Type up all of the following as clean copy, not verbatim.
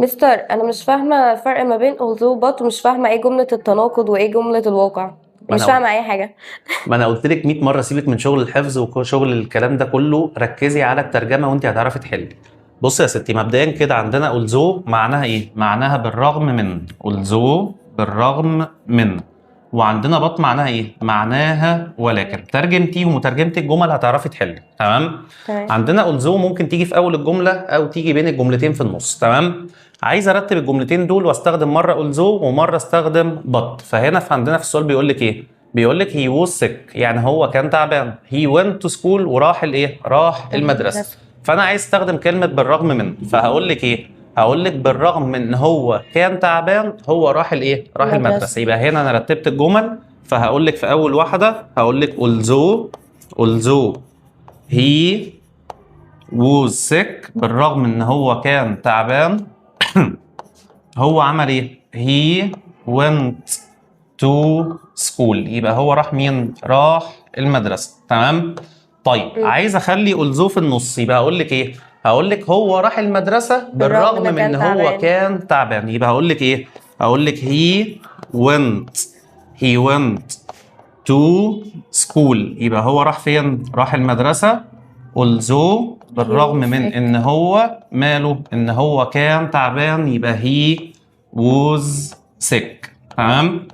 مستر، انا مش فاهمه الفرق ما بين although but، ومش فاهمه ايه جمله التناقض وايه جمله الواقع. ما مش انا فاهمه اي حاجه. ما انا قلت لك 100 مره سيبك من شغل الحفظ وشغل الكلام ده كله، ركزي على الترجمه وانت هتعرفي تحلي. بص يا ستي، مبدئيا كده عندنا أولزو معناها ايه؟ معناها بالرغم من. أولزو بالرغم من. وعندنا بط معناها ايه؟ معناها ولكن. ترجمتيهم وترجمتي الجمل هتعرفي تحلي. تمام؟ تمام. عندنا أولزو ممكن تيجي في اول الجمله او تيجي بين الجملتين في النص. تمام؟ عايز ارتب الجملتين دول واستخدم مره أولزو ومره استخدم بط. فهنا عندنا في السؤال بيقول لك ايه؟ بيقول لك he was sick، يعني هو كان تعبان. he went to school، وراح الايه؟ راح المدرسه. فانا عايز استخدم كلمه بالرغم من، فهقول لك ايه؟ هقول لك بالرغم من ان هو كان تعبان هو راح الايه؟ راح المدرسه. يبقى هنا انا رتبت الجمل. فهقول لك في اول واحده هقول لك although he was sick، بالرغم ان هو كان تعبان هو عمل ايه؟ he went to school. يبقى هو راح مين؟ راح المدرسة. تمام؟ طيب عايز اخلي ألزو في النص، يبقى هقول لك ايه؟ هقول لك هو راح المدرسة بالرغم من ان هو كان تعبان. يبقى هقول لك ايه؟ هقول لك he went to school. يبقى هو راح فين؟ راح المدرسة. ألزو بالرغم من ان هو ماله؟ ان هو كان تعبان. يبقى he was sick. تمام؟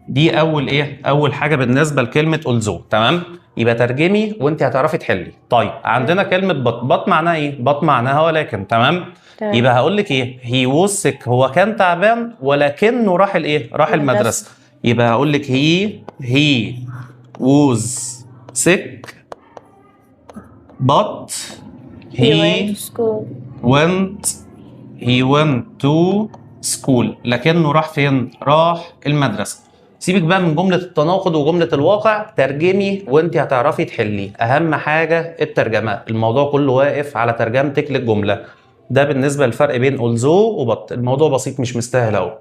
دي اول ايه؟ اول حاجه بالنسبه لكلمه ألزو. تمام؟ يبقى ترجمي وانت هتعرفي تحلي. طيب عندنا كلمه بط معناها ايه؟ بط معناها ولكن. تمام؟ يبقى هقول لك ايه؟ he was sick، هو كان تعبان ولكنه راح الايه؟ راح المدرسه. يبقى هقول لك he was sick but he went to school. لكنه راح فين؟ راح المدرسة. سيبك بقى من جملة التناقض وجملة الواقع، ترجمي وانت هتعرفي تحلي. أهم حاجة الترجمة، الموضوع كله واقف على ترجمتك للجملة. ده بالنسبة للفرق بين ألزو وبط. الموضوع بسيط مش مستاهل أوي.